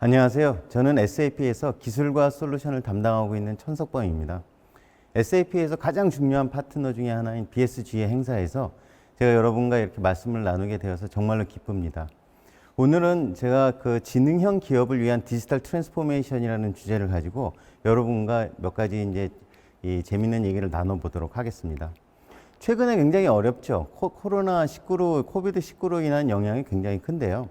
안녕하세요. 저는 SAP에서 기술과 솔루션을 담당하고 있는 천석범입니다. SAP에서 가장 중요한 파트너 중에 하나인 BSG의 행사에서 제가 여러분과 이렇게 말씀을 나누게 되어서 정말로 기쁩니다. 오늘은 제가 그 지능형 기업을 위한 디지털 트랜스포메이션이라는 주제를 가지고 여러분과 몇 가지 이제 이 재밌는 얘기를 나눠보도록 하겠습니다. 최근에 굉장히 어렵죠. 코로나19로, 코비드19로 인한 영향이 굉장히 큰데요.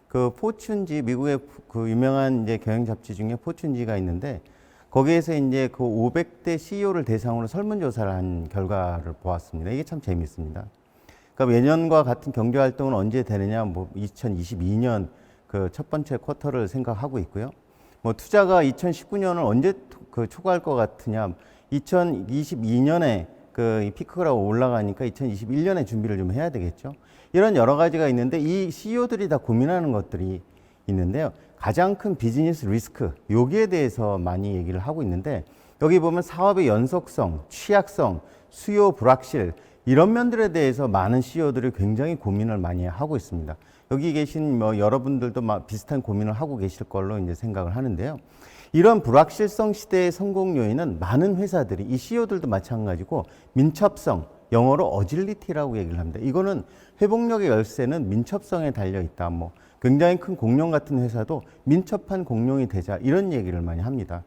그 포춘지, 미국의 그 유명한 이제 경영 잡지 중에 포춘지가 있는데 거기에서 이제 그 500대 CEO를 대상으로 설문조사를 한 결과를 보았습니다. 이게 참 재밌습니다. 그러니까 예년과 같은 경제 활동은 언제 되느냐, 뭐 2022년 그 첫 번째 쿼터를 생각하고 있고요. 뭐 투자가 2019년을 언제 그 초과할 것 같으냐, 2022년에 그 피크가 올라가니까 2021년에 준비를 좀 해야 되겠죠. 이런 여러 가지가 있는데 이 CEO들이 다 고민하는 것들이 있는데요. 가장 큰 비즈니스 리스크, 여기에 대해서 많이 얘기를 하고 있는데 여기 보면 사업의 연속성, 취약성, 수요 불확실 이런 면들에 대해서 많은 CEO들이 굉장히 고민을 많이 하고 있습니다. 여기 계신 뭐 여러분들도 비슷한 고민을 하고 계실 걸로 이제 생각을 하는데요. 이런 불확실성 시대의 성공 요인은 많은 회사들이, 이 CEO들도 마찬가지고 민첩성, 영어로 어질리티라고 얘기를 합니다. 이거는 회복력의 열쇠는 민첩성에 달려 있다. 뭐 굉장히 큰 공룡 같은 회사도 민첩한 공룡이 되자, 이런 얘기를 많이 합니다.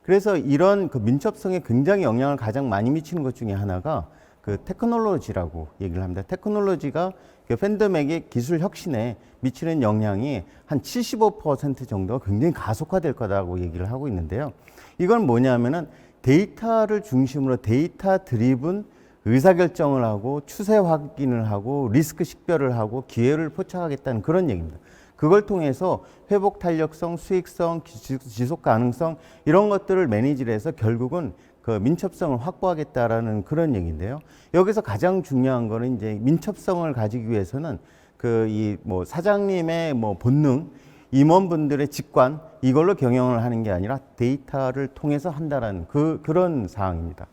그래서 이런 그 민첩성에 굉장히 영향을 가장 많이 미치는 것 중에 하나가 그 테크놀로지라고 얘기를 합니다. 테크놀로지가 그 팬데믹의 기술 혁신에 미치는 영향이 한 75% 정도가 굉장히 가속화될 거다라고 얘기를 하고 있는데요. 이건 뭐냐면은 데이터를 중심으로 데이터 드리븐 의사결정을 하고 추세 확인을 하고 리스크 식별을 하고 기회를 포착하겠다는 그런 얘기입니다. 그걸 통해서 회복 탄력성, 수익성, 지속 가능성 이런 것들을 매니지를 해서 결국은 그 민첩성을 확보하겠다라는 그런 얘기인데요. 여기서 가장 중요한 거는 이제 민첩성을 가지기 위해서는 그 이 뭐 사장님의 뭐 본능, 임원분들의 직관 이걸로 경영을 하는 게 아니라 데이터를 통해서 한다라는 그런 사항입니다.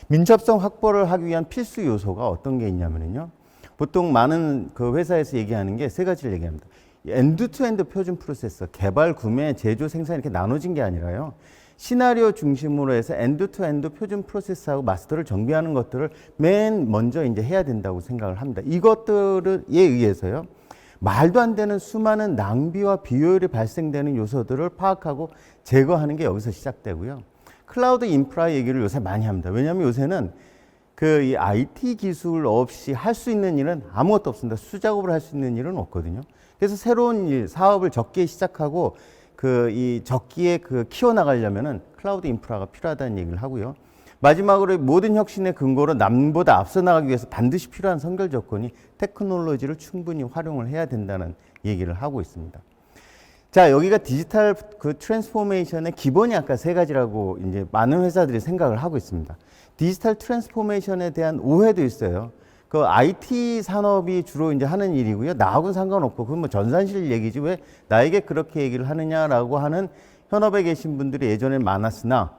민첩성 확보를 하기 위한 필수 요소가 어떤 게 있냐면요. 보통 많은 그 회사에서 얘기하는 게 세 가지를 얘기합니다. 엔드투엔드 표준 프로세서, 개발, 구매, 제조, 생산 이렇게 나눠진 게 아니라요. 시나리오 중심으로 해서 엔드투엔드 표준 프로세스하고 마스터를 정비하는 것들을 맨 먼저 이제 해야 된다고 생각을 합니다. 이것들에 의해서요. 말도 안 되는 수많은 낭비와 비효율이 발생되는 요소들을 파악하고 제거하는 게 여기서 시작되고요. 클라우드 인프라 얘기를 요새 많이 합니다. 왜냐하면 요새는 그 이 IT 기술 없이 할 수 있는 일은 아무것도 없습니다. 수작업을 할 수 있는 일은 없거든요. 그래서 새로운 일, 사업을 적게 시작하고 그 이 적기에 그 키워나가려면은 클라우드 인프라가 필요하다는 얘기를 하고요. 마지막으로 모든 혁신의 근거로 남보다 앞서 나가기 위해서 반드시 필요한 선결 조건이 테크놀로지를 충분히 활용을 해야 된다는 얘기를 하고 있습니다. 자, 여기가 디지털 그 트랜스포메이션의 기본이 아까 세 가지라고 이제 많은 회사들이 생각을 하고 있습니다. 디지털 트랜스포메이션에 대한 오해도 있어요. 그 IT 산업이 주로 이제 하는 일이고요. 나하고는 상관없고 그건 뭐 전산실 얘기지 왜 나에게 그렇게 얘기를 하느냐라고 하는 현업에 계신 분들이 예전에 많았으나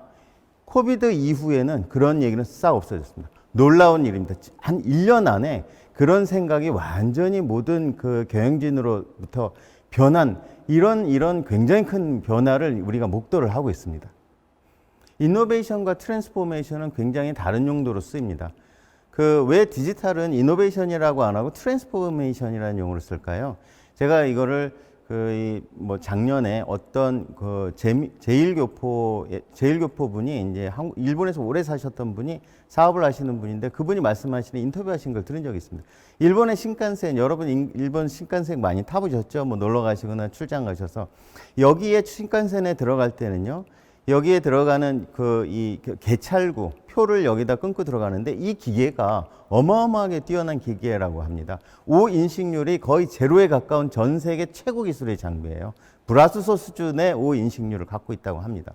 코비드 이후에는 그런 얘기는 싹 없어졌습니다. 놀라운 일입니다. 한 1년 안에 그런 생각이 완전히 모든 그 경영진으로부터 변한 이런 굉장히 큰 변화를 우리가 목도를 하고 있습니다. 이노베이션과 트랜스포메이션은 굉장히 다른 용도로 쓰입니다. 그 왜 디지털은 이노베이션이라고 안 하고 트랜스포메이션이라는 용어를 쓸까요? 제가 이거를 뭐 작년에 어떤 그 제일교포 분이 이제 일본에서 오래 사셨던 분이 사업을 하시는 분인데 그분이 말씀하시는 인터뷰하신 걸 들은 적이 있습니다. 일본의 신칸센, 여러분 일본 신칸센 많이 타보셨죠? 뭐 놀러 가시거나 출장 가셔서 여기에 신칸센에 들어갈 때는요. 여기에 들어가는 이 개찰구 표를 여기다 끊고 들어가는데 이 기계가 어마어마하게 뛰어난 기계라고 합니다. 오 인식률이 거의 제로에 가까운 전 세계 최고 기술의 장비예요. 브라스소 수준의 오 인식률을 갖고 있다고 합니다.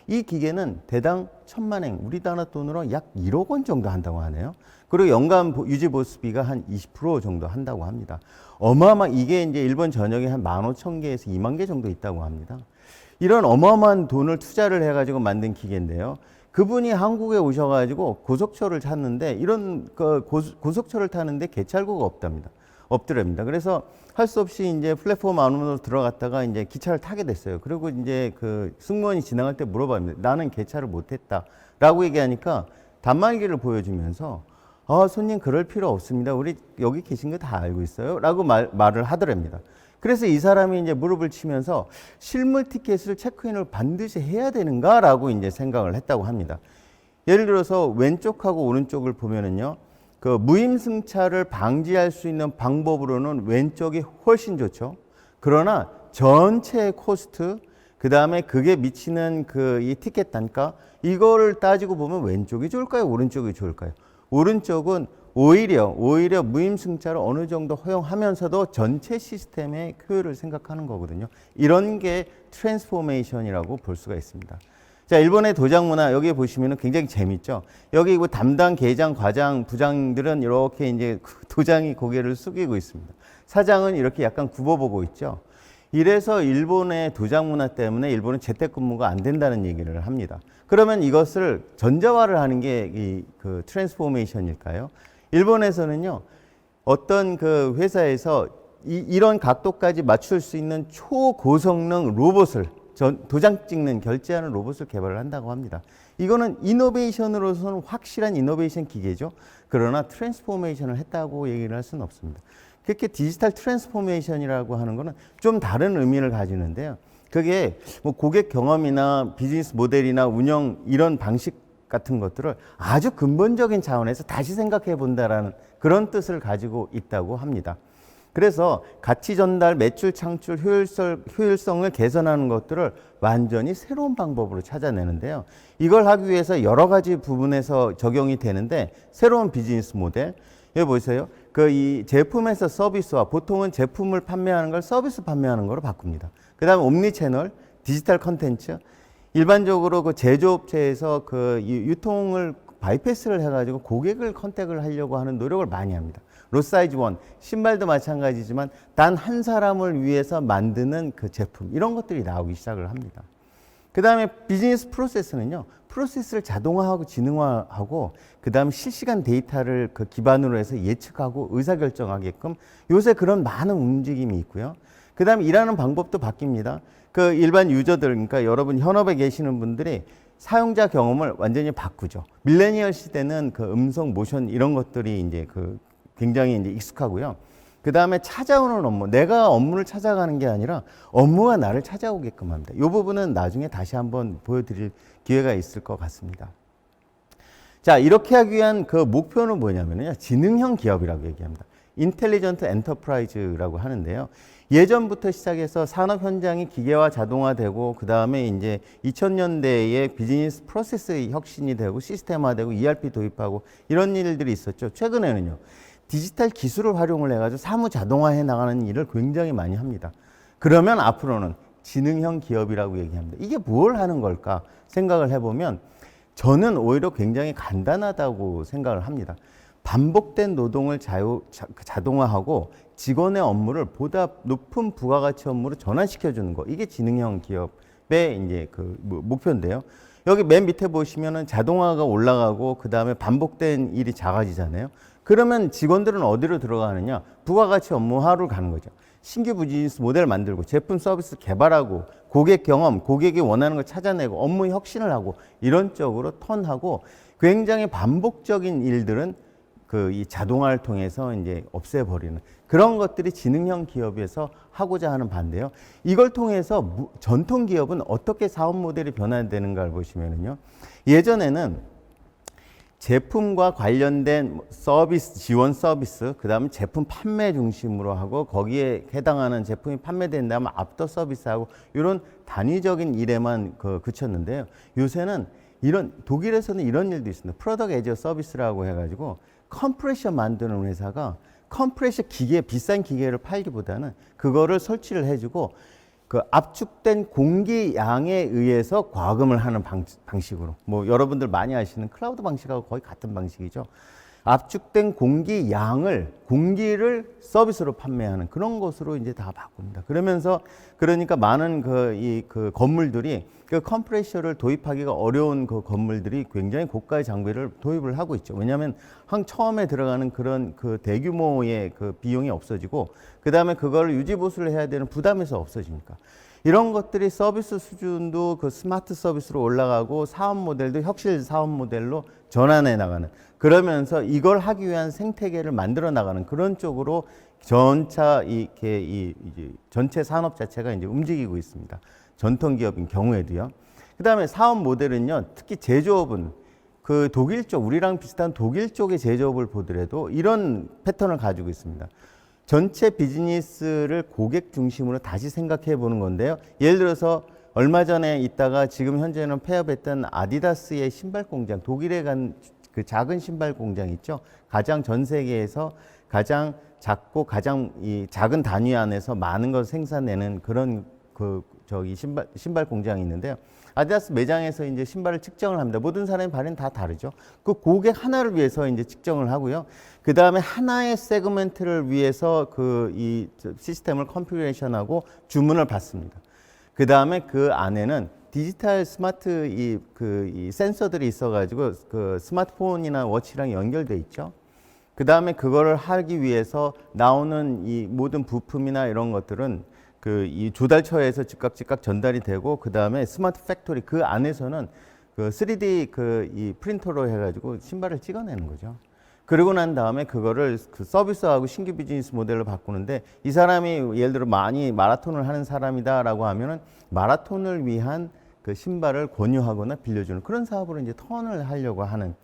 이 기계는 대당 1,000만 행, 우리나라 돈으로 약 1억 원 정도 한다고 하네요. 그리고 연간 유지 보수비가 한 20% 정도 한다고 합니다. 이게 이제 일본 전역에 한 15,000개에서 2만 개 정도 있다고 합니다. 이런 어마어마한 돈을 투자를 해가지고 만든 기계인데요. 그분이 한국에 오셔가지고 고속철을 탔는데 이런 고속철을 타는데 개찰구가 없답니다. 엎드립니다. 그래서 할 수 없이 이제 플랫폼 안으로 들어갔다가 이제 기차를 타게 됐어요. 그리고 이제 그 승무원이 지나갈 때 물어봅니다. 나는 개차를 못했다라고 얘기하니까 단말기를 보여주면서 손님 그럴 필요 없습니다. 우리 여기 계신 거 다 알고 있어요. 라고 말을 하더랍니다. 그래서 이 사람이 이제 무릎을 치면서 실물 티켓을 체크인을 반드시 해야 되는가라고 이제 생각을 했다고 합니다. 예를 들어서 왼쪽하고 오른쪽을 보면은요. 그 무임승차를 방지할 수 있는 방법으로는 왼쪽이 훨씬 좋죠. 그러나 전체 코스트, 그 다음에 그게 미치는 그 이 티켓 단가, 이거를 따지고 보면 왼쪽이 좋을까요? 오른쪽이 좋을까요? 오른쪽은 오히려 무임승차를 어느 정도 허용하면서도 전체 시스템의 효율을 생각하는 거거든요. 이런 게 트랜스포메이션이라고 볼 수가 있습니다. 자, 일본의 도장 문화, 여기 보시면 굉장히 재밌죠. 여기 담당 계장, 과장, 부장들은 이렇게 이제 도장이 고개를 숙이고 있습니다. 사장은 이렇게 약간 굽어보고 있죠. 이래서 일본의 도장 문화 때문에 일본은 재택근무가 안 된다는 얘기를 합니다. 그러면 이것을 전자화를 하는 게 그 트랜스포메이션일까요? 일본에서는요, 어떤 그 회사에서 이런 각도까지 맞출 수 있는 초고성능 로봇을 도장 찍는 결제하는 로봇을 개발을 한다고 합니다. 이거는 이노베이션으로서는 확실한 이노베이션 기계죠. 그러나 트랜스포메이션을 했다고 얘기를 할 수는 없습니다. 그렇게 디지털 트랜스포메이션이라고 하는 거는 좀 다른 의미를 가지는데요. 그게 뭐 고객 경험이나 비즈니스 모델이나 운영 이런 방식 같은 것들을 아주 근본적인 차원에서 다시 생각해 본다라는 그런 뜻을 가지고 있다고 합니다. 그래서 가치 전달, 매출 창출, 효율성을 개선하는 것들을 완전히 새로운 방법으로 찾아내는데요. 이걸 하기 위해서 여러 가지 부분에서 적용이 되는데 새로운 비즈니스 모델, 여기 보세요. 이 제품에서 서비스화, 보통은 제품을 판매하는 걸 서비스 판매하는 거로 바꿉니다. 그 다음에 옴니 채널, 디지털 컨텐츠, 일반적으로 그 제조업체에서 그 유통을 바이패스를 해가지고 고객을 컨택을 하려고 하는 노력을 많이 합니다. 로사이즈 원, 신발도 마찬가지지만 단 한 사람을 위해서 만드는 그 제품, 이런 것들이 나오기 시작을 합니다. 그 다음에 비즈니스 프로세스는요, 프로세스를 자동화하고 지능화하고, 그 다음 실시간 데이터를 그 기반으로 해서 예측하고 의사결정하게끔 요새 그런 많은 움직임이 있고요. 그 다음에 일하는 방법도 바뀝니다. 그 일반 유저들, 그러니까 여러분 현업에 계시는 분들이 사용자 경험을 완전히 바꾸죠. 밀레니얼 시대는 그 음성, 모션 이런 것들이 이제 굉장히 이제 익숙하고요. 그 다음에 찾아오는 업무, 내가 업무를 찾아가는 게 아니라 업무가 나를 찾아오게끔 합니다. 이 부분은 나중에 다시 한번 보여드릴 기회가 있을 것 같습니다. 자, 이렇게 하기 위한 그 목표는 뭐냐면요, 지능형 기업이라고 얘기합니다. 인텔리전트 엔터프라이즈라고 하는데요. 예전부터 시작해서 산업 현장이 기계화 자동화되고, 그 다음에 이제 2000년대에 비즈니스 프로세스 혁신이 되고 시스템화되고 ERP 도입하고 이런 일들이 있었죠. 최근에는요, 디지털 기술을 활용을 해가지고 사무 자동화해 나가는 일을 굉장히 많이 합니다. 그러면 앞으로는 지능형 기업이라고 얘기합니다. 이게 뭘 하는 걸까 생각을 해보면 저는 오히려 굉장히 간단하다고 생각을 합니다. 반복된 노동을 자동화하고 직원의 업무를 보다 높은 부가가치 업무로 전환시켜주는 거, 이게 지능형 기업의 이제 그 목표인데요. 여기 맨 밑에 보시면은 자동화가 올라가고 그 다음에 반복된 일이 작아지잖아요. 그러면 직원들은 어디로 들어가느냐? 부가가치 업무화로 가는 거죠. 신규 비즈니스 모델 만들고 제품 서비스 개발하고 고객 경험, 고객이 원하는 걸 찾아내고 업무 혁신을 하고 이런 쪽으로 턴하고, 굉장히 반복적인 일들은 이 자동화를 통해서 이제 없애버리는 그런 것들이 지능형 기업에서 하고자 하는 바인데요. 이걸 통해서 전통 기업은 어떻게 사업 모델이 변화되는가를 보시면은요. 예전에는 제품과 관련된 서비스, 지원 서비스, 그 다음에 제품 판매 중심으로 하고 거기에 해당하는 제품이 판매된 다음에 앞터 서비스하고 이런 단위적인 일에만 그쳤는데요. 요새는 독일에서는 이런 일도 있습니다. 프로덕트 에즈 서비스라고 해가지고 컴프레셔 만드는 회사가 컴프레셔 기계, 비싼 기계를 팔기보다는 그거를 설치를 해주고 그 압축된 공기 양에 의해서 과금을 하는 방식으로, 뭐 여러분들 많이 아시는 클라우드 방식하고 거의 같은 방식이죠. 압축된 공기 양을, 공기를 서비스로 판매하는 그런 것으로 이제 다 바꿉니다. 그러면서 그러니까 많은 그 건물들이 그 컴프레셔를 도입하기가 어려운 그 건물들이 굉장히 고가의 장비를 도입을 하고 있죠. 왜냐하면 처음에 들어가는 그런 그 대규모의 그 비용이 없어지고, 그 다음에 그걸 유지보수를 해야 되는 부담에서 없어지니까. 이런 것들이 서비스 수준도 그 스마트 서비스로 올라가고, 사업 모델도 혁실 사업 모델로 전환해 나가는, 그러면서 이걸 하기 위한 생태계를 만들어 나가는 그런 쪽으로 전체 산업 자체가 이제 움직이고 있습니다. 전통 기업인 경우에도요. 그 다음에 사업 모델은요, 특히 제조업은 그 독일 쪽, 우리랑 비슷한 독일 쪽의 제조업을 보더라도 이런 패턴을 가지고 있습니다. 전체 비즈니스를 고객 중심으로 다시 생각해 보는 건데요. 예를 들어서 얼마 전에 있다가 지금 현재는 폐업했던 아디다스의 신발 공장, 독일에 간 그 작은 신발 공장 있죠. 가장 전 세계에서 가장 작고 가장 이 작은 단위 안에서 많은 걸 생산내는 그런 신발 공장이 있는데요. 아디다스 매장에서 이제 신발을 측정을 합니다. 모든 사람의 발은 다 다르죠. 그 고객 하나를 위해서 이제 측정을 하고요. 그 다음에 하나의 세그멘트를 위해서 이 시스템을 컨피그레이션하고 주문을 받습니다. 그 다음에 그 안에는 디지털 스마트 이 센서들이 있어가지고 그 스마트폰이나 워치랑 연결돼 있죠. 그 다음에 그거를 하기 위해서 나오는 이 모든 부품이나 이런 것들은 이 조달처에서 즉각 전달이 되고, 그 다음에 스마트 팩토리 그 안에서는 그 3D 이 프린터로 해가지고 신발을 찍어내는 거죠. 그러고 난 다음에 그거를 그 서비스하고 신규 비즈니스 모델로 바꾸는데, 이 사람이 예를 들어 많이 마라톤을 하는 사람이다라고 하면은 마라톤을 위한 그 신발을 권유하거나 빌려주는 그런 사업으로 이제 턴을 하려고 하는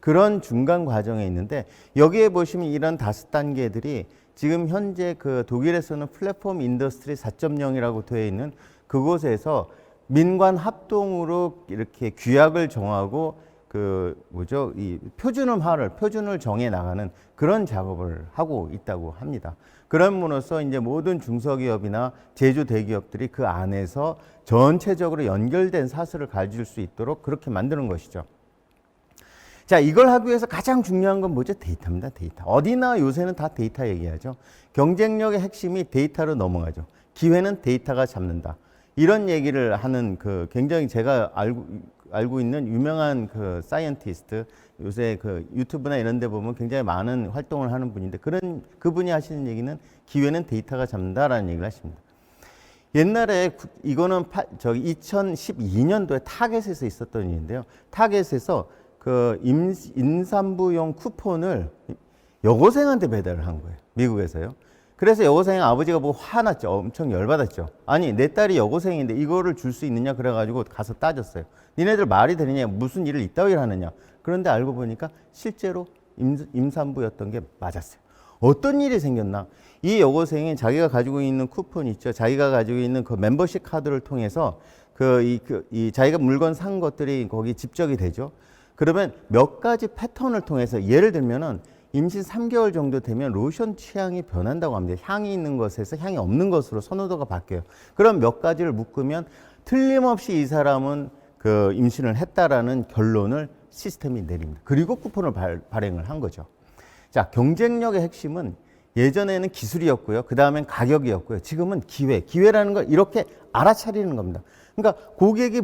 그런 중간 과정에 있는데, 여기에 보시면 이런 5단계들이 지금 현재 그 독일에서는 플랫폼 인더스트리 4.0이라고 되어 있는 그곳에서 민관 합동으로 이렇게 규약을 정하고 이 표준을 정해 나가는 그런 작업을 하고 있다고 합니다. 그럼으로써 이제 모든 중소기업이나 제조 대기업들이 그 안에서 전체적으로 연결된 사슬을 가질 수 있도록 그렇게 만드는 것이죠. 자, 이걸 하기 위해서 가장 중요한 건 뭐죠? 데이터입니다. 데이터. 어디나 요새는 다 데이터 얘기하죠. 경쟁력의 핵심이 데이터로 넘어가죠. 기회는 데이터가 잡는다. 이런 얘기를 하는 굉장히 제가 알고 있는 유명한 사이언티스트, 요새 유튜브나 이런 데 보면 굉장히 많은 활동을 하는 분인데, 그분이 하시는 얘기는 기회는 데이터가 잡는다라는 얘기를 하십니다. 옛날에 이거는 2012년도에 타겟에서 있었던 일인데요. 타겟에서 임산부용 쿠폰을 여고생한테 배달을 한 거예요. 미국에서요. 그래서 여고생 아버지가 보고 화났죠. 엄청 열받았죠. 아니, 내 딸이 여고생인데 이거를 줄 수 있느냐 그래가지고 가서 따졌어요. 니네들 말이 되느냐, 무슨 일을 이따위를 하느냐. 그런데 알고 보니까 실제로 임산부였던 게 맞았어요. 어떤 일이 생겼나? 이 여고생이 자기가 가지고 있는 쿠폰 있죠. 자기가 가지고 있는 그 멤버십 카드를 통해서 자기가 물건 산 것들이 거기 집적이 되죠. 그러면 몇 가지 패턴을 통해서, 예를 들면은 임신 3개월 정도 되면 로션 취향이 변한다고 합니다. 향이 있는 것에서 향이 없는 것으로 선호도가 바뀌어요. 그럼 몇 가지를 묶으면 틀림없이 이 사람은 임신을 했다라는 결론을 시스템이 내립니다. 그리고 쿠폰을 발행을 한 거죠. 자, 경쟁력의 핵심은 예전에는 기술이었고요. 그 다음엔 가격이었고요. 지금은 기회라는 걸 이렇게 알아차리는 겁니다. 그러니까 고객이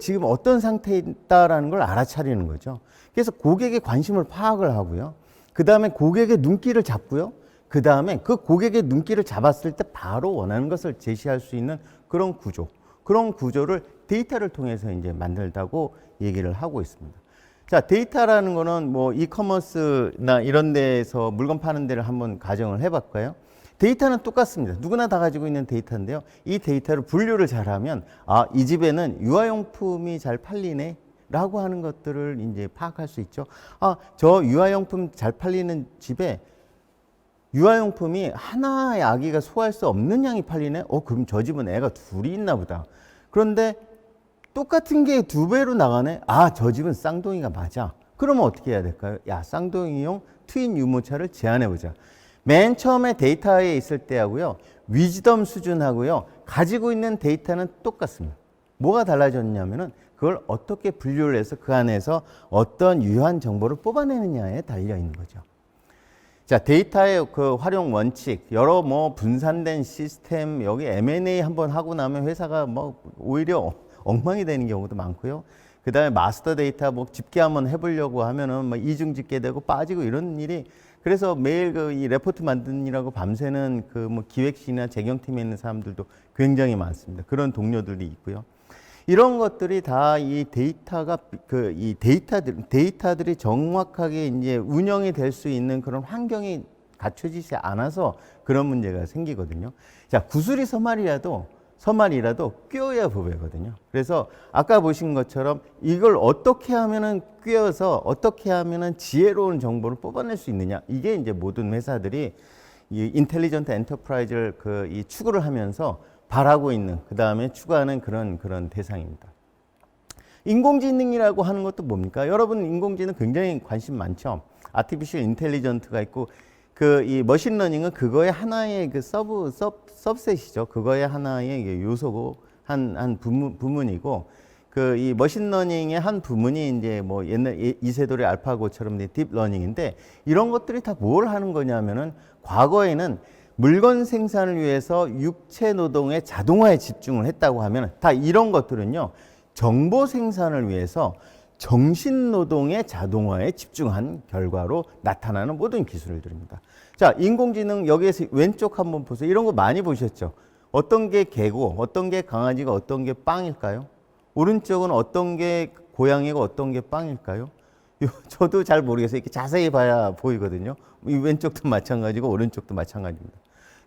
지금 어떤 상태에 있다라는 걸 알아차리는 거죠. 그래서 고객의 관심을 파악을 하고요. 그 다음에 고객의 눈길을 잡고요. 그 다음에 그 고객의 눈길을 잡았을 때 바로 원하는 것을 제시할 수 있는 그런 구조를 데이터를 통해서 이제 만들다고 얘기를 하고 있습니다. 자, 데이터라는 거는 뭐 이커머스나 이런 데에서 물건 파는 데를 한번 가정을 해볼까요? 데이터는 똑같습니다. 누구나 다 가지고 있는 데이터인데요. 이 데이터를 분류를 잘하면, 이 집에는 유아용품이 잘 팔리네 라고 하는 것들을 이제 파악할 수 있죠. 저 유아용품 잘 팔리는 집에 유아용품이 하나의 아기가 소화할 수 없는 양이 팔리네? 그럼 저 집은 애가 둘이 있나 보다. 그런데 똑같은 게 2배로 나가네? 저 집은 쌍둥이가 맞아. 그러면 어떻게 해야 될까요? 쌍둥이용 트윈 유모차를 제안해보자. 맨 처음에 데이터에 있을 때하고요, 위즈덤 수준하고요, 가지고 있는 데이터는 똑같습니다. 뭐가 달라졌냐면은 그걸 어떻게 분류를 해서 그 안에서 어떤 유효한 정보를 뽑아내느냐에 달려 있는 거죠. 자, 데이터의 그 활용 원칙, 여러 뭐 분산된 시스템, 여기 M&A 한번 하고 나면 회사가 뭐 오히려 엉망이 되는 경우도 많고요. 그 다음에 마스터 데이터 뭐 집계 한번 해보려고 하면은 뭐 이중 집계되고 빠지고 이런 일이, 그래서 매일 그 이 레포트 만드느라고 밤새는 그 뭐 기획실이나 재경팀에 있는 사람들도 굉장히 많습니다. 그런 동료들이 있고요. 이런 것들이 다 이 데이터가 그 이 데이터들이 정확하게 이제 운영이 될 수 있는 그런 환경이 갖춰지지 않아서 그런 문제가 생기거든요. 자, 구슬이 서말이라도 꿰어야 부배거든요. 그래서 아까 보신 것처럼 이걸 어떻게 하면은 꿰어서 어떻게 하면은 지혜로운 정보를 뽑아낼 수 있느냐. 이게 이제 모든 회사들이 이 인텔리전트 엔터프라이즈를 이 추구를 하면서 바라고 있는, 그 다음에 추구하는 그런 대상입니다. 인공지능이라고 하는 것도 뭡니까? 여러분 인공지능 굉장히 관심 많죠. 아티피셜 인텔리전트가 있고 이 머신러닝은 그거의 하나의 그 서브셋이죠. 그거의 하나의 요소고 한 부문이고 이 머신러닝의 한 부문이 이제 뭐 옛날 이세돌의 알파고처럼 딥러닝인데 이런 것들이 다 뭘 하는 거냐면은 과거에는 물건 생산을 위해서 육체 노동의 자동화에 집중을 했다고 하면 다 이런 것들은요 정보 생산을 위해서 정신 노동의 자동화에 집중한 결과로 나타나는 모든 기술들입니다. 자, 인공지능 여기에서 왼쪽 한번 보세요. 이런 거 많이 보셨죠? 어떤 게 개고, 어떤 게 강아지가, 어떤 게 빵일까요? 오른쪽은 어떤 게 고양이고, 어떤 게 빵일까요? 저도 잘 모르겠어요. 이렇게 자세히 봐야 보이거든요. 이 왼쪽도 마찬가지고 오른쪽도 마찬가지입니다.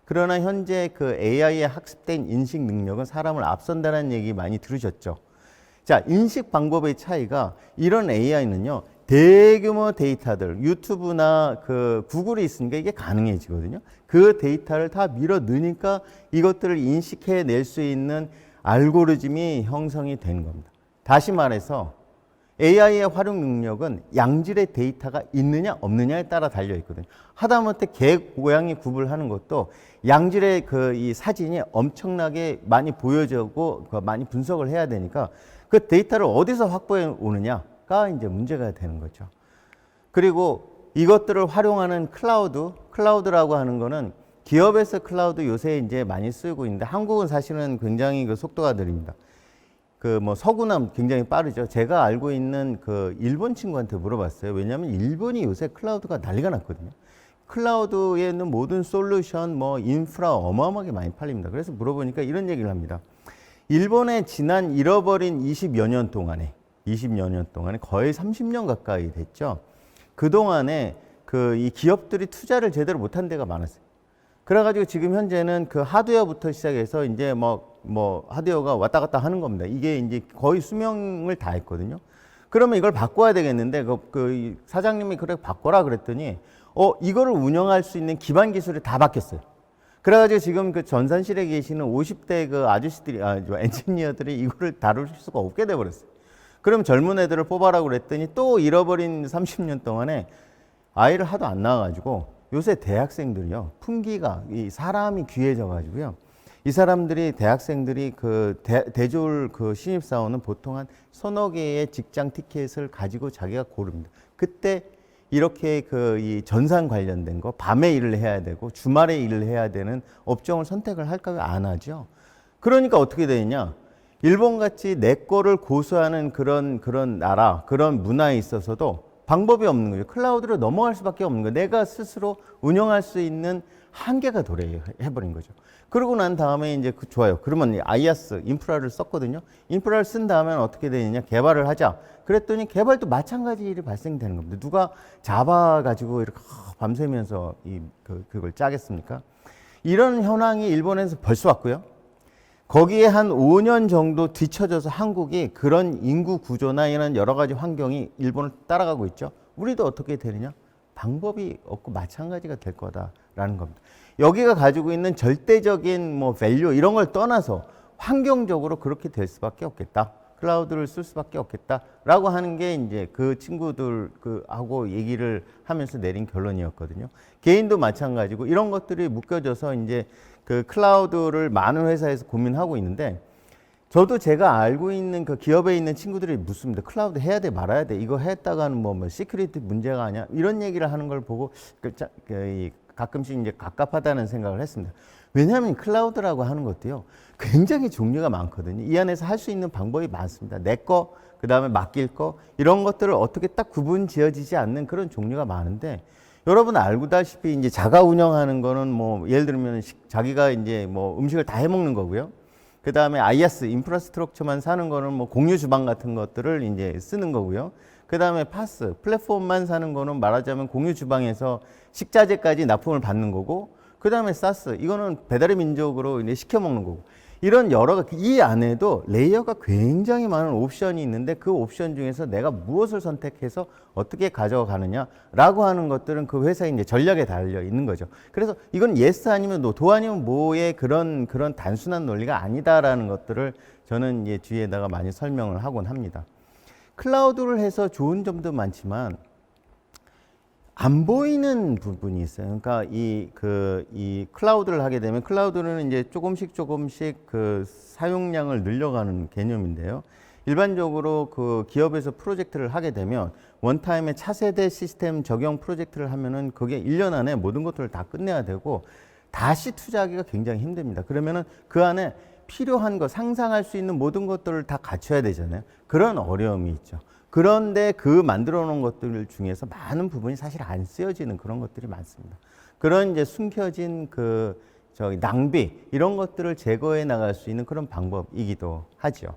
그러나 현재 그 AI에 학습된 인식 능력은 사람을 앞선다는 얘기 많이 들으셨죠? 자, 인식 방법의 차이가 이런 AI는요, 대규모 데이터들, 유튜브나 구글이 있으니까 이게 가능해지거든요. 그 데이터를 다 밀어 넣으니까 이것들을 인식해낼 수 있는 알고리즘이 형성이 된 겁니다. 다시 말해서 AI의 활용 능력은 양질의 데이터가 있느냐 없느냐에 따라 달려 있거든요. 하다못해 개, 고양이 구분하는 것도 양질의 이 사진이 엄청나게 많이 보여지고 많이 분석을 해야 되니까 그 데이터를 어디서 확보해 오느냐가 이제 문제가 되는 거죠. 그리고 이것들을 활용하는 클라우드라고 하는 거는 기업에서 클라우드 요새 이제 많이 쓰고 있는데 한국은 사실은 굉장히 속도가 느립니다. 뭐 서구나 굉장히 빠르죠. 제가 알고 있는 일본 친구한테 물어봤어요. 왜냐하면 일본이 요새 클라우드가 난리가 났거든요. 클라우드에 있는 모든 솔루션, 뭐 인프라 어마어마하게 많이 팔립니다. 그래서 물어보니까 이런 얘기를 합니다. 일본의 지난 잃어버린 20여 년 동안에 거의 30년 가까이 됐죠. 그동안에 이 기업들이 투자를 제대로 못한 데가 많았어요. 그래가지고 지금 현재는 하드웨어부터 시작해서 이제 뭐 하드웨어가 왔다 갔다 하는 겁니다. 이게 이제 거의 수명을 다 했거든요. 그러면 이걸 바꿔야 되겠는데 사장님이 그래 바꿔라 그랬더니 이거를 운영할 수 있는 기반 기술이 다 바뀌었어요. 그래가지고 지금 전산실에 계시는 50대 아저씨들이, 엔지니어들이 이거를 다룰 수가 없게 돼버렸어요. 그럼 젊은 애들을 뽑아라고 그랬더니 또 잃어버린 30년 동안에 아이를 하도 안 낳아가지고 요새 대학생들이요. 풍기가, 사람이 귀해져가지고요. 이 사람들이, 대학생들이 대졸 신입사원은 보통 한 서너 개의 직장 티켓을 가지고 자기가 고릅니다. 그때 이렇게 이 전산 관련된 거, 밤에 일을 해야 되고 주말에 일을 해야 되는 업종을 선택을 할까요? 안 하죠. 그러니까 어떻게 되느냐? 일본같이 내 거를 고수하는 그런 나라, 그런 문화에 있어서도 방법이 없는 거예요. 클라우드로 넘어갈 수밖에 없는 거예요. 내가 스스로 운영할 수 있는 한계가 도래해버린 거죠. 그러고 난 다음에 이제 좋아요. 그러면 아이아스 인프라를 썼거든요. 인프라를 쓴 다음에는 어떻게 되느냐? 개발을 하자. 그랬더니 개발도 마찬가지 일이 발생되는 겁니다. 누가 자바 가지고 이렇게 밤새면서 그걸 짜겠습니까? 이런 현황이 일본에서 벌써 왔고요. 거기에 한 5년 정도 뒤쳐져서 한국이 그런 인구 구조나 이런 여러 가지 환경이 일본을 따라가고 있죠. 우리도 어떻게 되느냐? 방법이 없고 마찬가지가 될 거다라는 겁니다. 여기가 가지고 있는 절대적인 밸류 이런 걸 떠나서 환경적으로 그렇게 될 수밖에 없겠다. 클라우드를 쓸 수밖에 없겠다라고 하는 게 이제 그 친구들 하고 얘기를 하면서 내린 결론이었거든요. 개인도 마찬가지고 이런 것들이 묶여져서 이제 클라우드를 많은 회사에서 고민하고 있는데 저도 제가 알고 있는 그 기업에 있는 친구들이 묻습니다. 클라우드 해야 돼 말아야 돼 이거 했다가는 뭐 시큐리티 문제가 아니야 이런 얘기를 하는 걸 보고 가끔씩 이제 갑갑하다는 생각을 했습니다. 왜냐하면 클라우드라고 하는 것도요 굉장히 종류가 많거든요. 이 안에서 할 수 있는 방법이 많습니다. 내 거, 그 다음에 맡길 거 이런 것들을 어떻게 딱 구분 지어지지 않는 그런 종류가 많은데 여러분 알고다시피 이제 자가 운영하는 거는 뭐 예를 들면 자기가 이제 뭐 음식을 다 해 먹는 거고요. 그 다음에 IaaS 인프라스트럭처만 사는 거는 뭐 공유 주방 같은 것들을 이제 쓰는 거고요. 그 다음에 파스 플랫폼만 사는 거는 말하자면 공유 주방에서 식자재까지 납품을 받는 거고, 그 다음에 사스 이거는 배달의 민족으로 이제 시켜 먹는 거고. 이런 이 안에도 레이어가 굉장히 많은 옵션이 있는데 그 옵션 중에서 내가 무엇을 선택해서 어떻게 가져가느냐라고 하는 것들은 그 회사의 이제 전략에 달려 있는 거죠. 그래서 이건 yes 아니면 no, 도 아니면 뭐의 그런 단순한 논리가 아니다라는 것들을 저는 이제 뒤에다가 많이 설명을 하곤 합니다. 클라우드를 해서 좋은 점도 많지만 안 보이는 부분이 있어요. 그러니까 이 클라우드를 하게 되면 클라우드는 이제 조금씩 그 사용량을 늘려가는 개념인데요. 일반적으로 그 기업에서 프로젝트를 하게 되면 원타임에 차세대 시스템 적용 프로젝트를 하면은 그게 1년 안에 모든 것들을 다 끝내야 되고 다시 투자하기가 굉장히 힘듭니다. 그러면은 그 안에 필요한 거 상상할 수 있는 모든 것들을 다 갖춰야 되잖아요. 그런 어려움이 있죠. 그런데 그 만들어 놓은 것들 중에서 많은 부분이 사실 안 쓰여지는 그런 것들이 많습니다. 그런 이제 숨겨진 낭비 이런 것들을 제거해 나갈 수 있는 그런 방법이기도 하죠.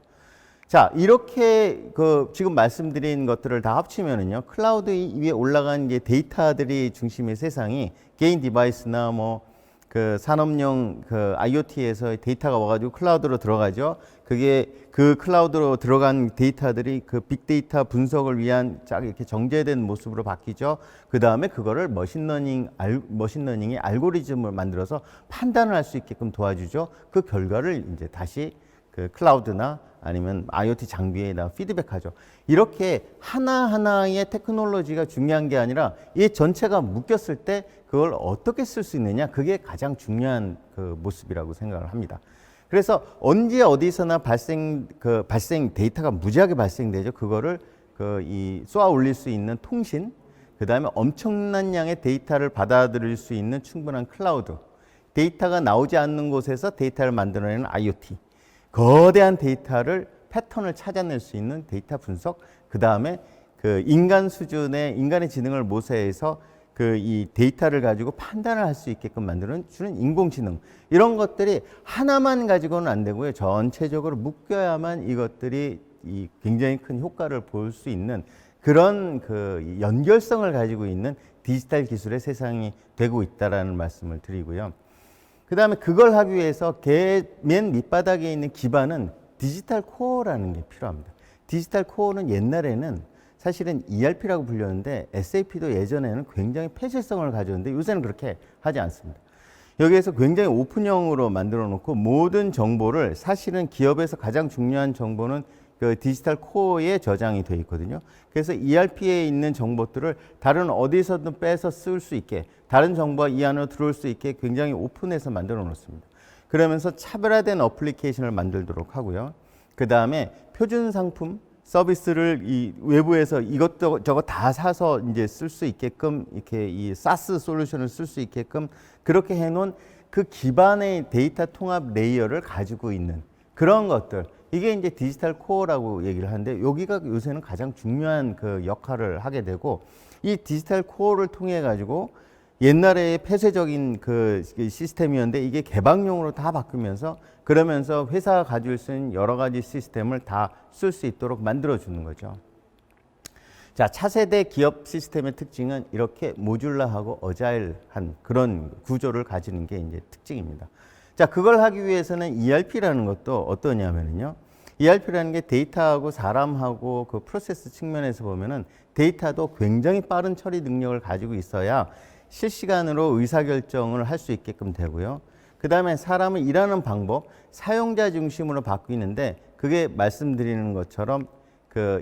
자, 이렇게 지금 말씀드린 것들을 다 합치면은요, 클라우드 위에 올라간 이제 데이터들이 중심의 세상이 개인 디바이스나 산업용 IoT에서 데이터가 와가지고 클라우드로 들어가죠. 그게 그 클라우드로 들어간 데이터들이 그 빅데이터 분석을 위한 쫙 이렇게 정제된 모습으로 바뀌죠. 그 다음에 그거를 머신러닝의 알고리즘을 만들어서 판단을 할 수 있게끔 도와주죠. 그 결과를 이제 다시 그 클라우드나 아니면 IoT 장비에다 피드백하죠. 이렇게 하나하나의 테크놀로지가 중요한 게 아니라 이 전체가 묶였을 때 그걸 어떻게 쓸 수 있느냐, 그게 가장 중요한 그 모습이라고 생각을 합니다. 그래서 언제 어디서나 데이터가 무지하게 발생되죠. 그거를 쏘아 올릴 수 있는 통신, 그 다음에 엄청난 양의 데이터를 받아들일 수 있는 충분한 클라우드, 데이터가 나오지 않는 곳에서 데이터를 만들어내는 IoT, 거대한 데이터를 패턴을 찾아낼 수 있는 데이터 분석, 그 다음에 인간 수준의 인간의 지능을 모세해서 이 데이터를 가지고 판단을 할 수 있게끔 주는 인공지능, 이런 것들이 하나만 가지고는 안 되고요. 전체적으로 묶여야만 이것들이 굉장히 큰 효과를 볼 수 있는 그런 연결성을 가지고 있는 디지털 기술의 세상이 되고 있다라는 말씀을 드리고요. 그 다음에 그걸 하기 위해서 맨 밑바닥에 있는 기반은 디지털 코어라는 게 필요합니다. 디지털 코어는 옛날에는 사실은 ERP라고 불렸는데 SAP도 예전에는 굉장히 폐쇄성을 가졌는데 요새는 그렇게 하지 않습니다. 여기에서 굉장히 오픈형으로 만들어 놓고 모든 정보를, 사실은 기업에서 가장 중요한 정보는 그 디지털 코어에 저장이 되어 있거든요. 그래서 ERP에 있는 정보들을 다른 어디서든 빼서 쓸 수 있게, 다른 정보가 이 안으로 들어올 수 있게 굉장히 오픈해서 만들어 놓습니다. 그러면서 차별화된 어플리케이션을 만들도록 하고요. 그 다음에 표준 상품 서비스를 이 외부에서 이것저것 다 사서 이제 쓸 수 있게끔, 이렇게 이 사스 솔루션을 쓸 수 있게끔 그렇게 해놓은 그 기반의 데이터 통합 레이어를 가지고 있는 그런 것들, 이게 이제 디지털 코어라고 얘기를 하는데, 여기가 요새는 가장 중요한 그 역할을 하게 되고, 이 디지털 코어를 통해 가지고 옛날에 폐쇄적인 그 시스템이었는데 이게 개방용으로 다 바뀌면서, 그러면서 회사가 가지고 있는 여러 가지 시스템을 다 쓸 수 있도록 만들어주는 거죠. 자, 차세대 기업 시스템의 특징은 이렇게 모듈라하고 어자일한 그런 구조를 가지는 게 이제 특징입니다. 자, 그걸 하기 위해서는 ERP라는 것도 어떠냐면요. ERP라는 게 데이터하고 사람하고 그 프로세스 측면에서 보면은 데이터도 굉장히 빠른 처리 능력을 가지고 있어야 실시간으로 의사결정을 할 수 있게끔 되고요. 그 다음에 사람은 일하는 방법, 사용자 중심으로 바뀌는데, 그게 말씀드리는 것처럼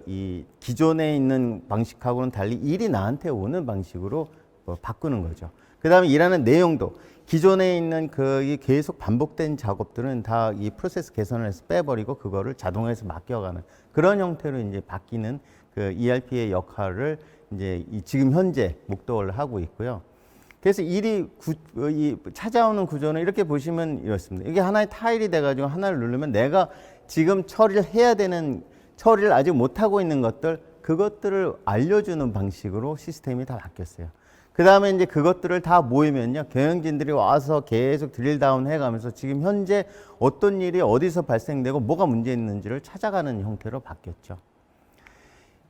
이 기존에 있는 방식하고는 달리 일이 나한테 오는 방식으로 바꾸는 거죠. 그 다음에 일하는 내용도 기존에 있는 이 계속 반복된 작업들은 다 이 프로세스 개선을 해서 빼버리고 그거를 자동화해서 맡겨가는 그런 형태로 이제 바뀌는 그 ERP의 역할을 이제 지금 현재 목도를 하고 있고요. 그래서 일이 찾아오는 구조는 이렇게 보시면 이렇습니다. 이게 하나의 타일이 돼가지고 하나를 누르면 내가 지금 처리를 해야 되는 처리를 아직 못하고 있는 것들 그것들을 알려주는 방식으로 시스템이 다 바뀌었어요. 그 다음에 이제 그것들을 다 모이면요. 경영진들이 와서 계속 드릴다운 해가면서 지금 현재 어떤 일이 어디서 발생되고 뭐가 문제 있는지를 찾아가는 형태로 바뀌었죠.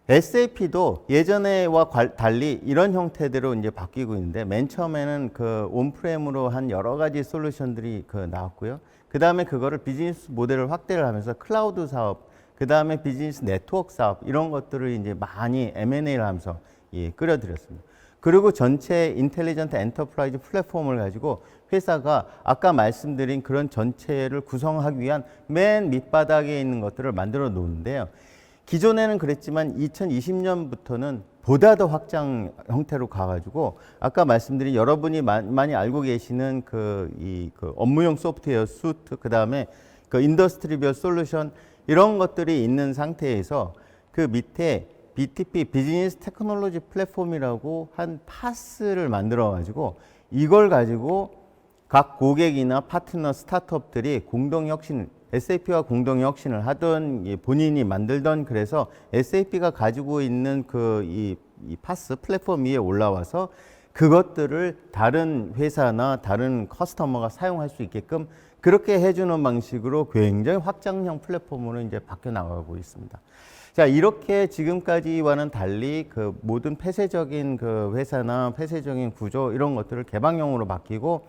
SAP도 예전에와 달리 이런 형태대로 이제 바뀌고 있는데 맨 처음에는 그 온프레임으로 한 여러 가지 솔루션들이 나왔고요. 그 다음에 그거를 비즈니스 모델을 확대를 하면서 클라우드 사업, 그 다음에 비즈니스 네트워크 사업 이런 것들을 이제 많이 M&A를 하면서 끌어들였습니다. 그리고 전체 인텔리전트 엔터프라이즈 플랫폼을 가지고 회사가 아까 말씀드린 그런 전체를 구성하기 위한 맨 밑바닥에 있는 것들을 만들어 놓는데요. 기존에는 그랬지만 2020년부터는 보다 더 확장 형태로 가가지고 아까 말씀드린 여러분이 많이 알고 계시는 그 업무용 소프트웨어 수트, 그 다음에 그 인더스트리별 솔루션 이런 것들이 있는 상태에서 그 밑에 BTP 비즈니스 테크놀로지 플랫폼이라고 한 파스를 만들어 가지고 이걸 가지고 각 고객이나 파트너 스타트업들이 공동 혁신 SAP와 공동 혁신을 하던 본인이 만들던 그래서 SAP가 가지고 있는 이 파스 플랫폼 위에 올라와서 그것들을 다른 회사나 다른 커스터머가 사용할 수 있게끔 그렇게 해주는 방식으로 굉장히 확장형 플랫폼으로 이제 바뀌어 나가고 있습니다. 자, 이렇게 지금까지와는 달리 그 모든 폐쇄적인 그 회사나 폐쇄적인 구조 이런 것들을 개방형으로 바뀌고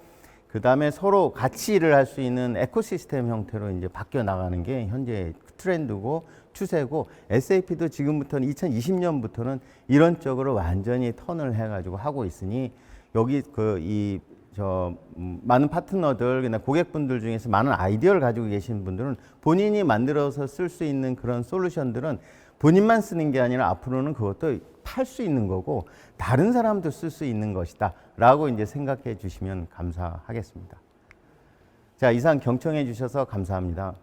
그 다음에 서로 같이 일을 할 수 있는 에코시스템 형태로 이제 바뀌어 나가는 게 현재 트렌드고 추세고 SAP도 지금부터는 2020년부터는 이런 쪽으로 완전히 턴을 해가지고 하고 있으니 여기 많은 파트너들, 고객분들 중에서 많은 아이디어를 가지고 계신 분들은 본인이 만들어서 쓸 수 있는 그런 솔루션들은 본인만 쓰는 게 아니라 앞으로는 그것도 팔 수 있는 거고 다른 사람도 쓸 수 있는 것이다 라고 이제 생각해 주시면 감사하겠습니다. 자, 이상 경청해 주셔서 감사합니다.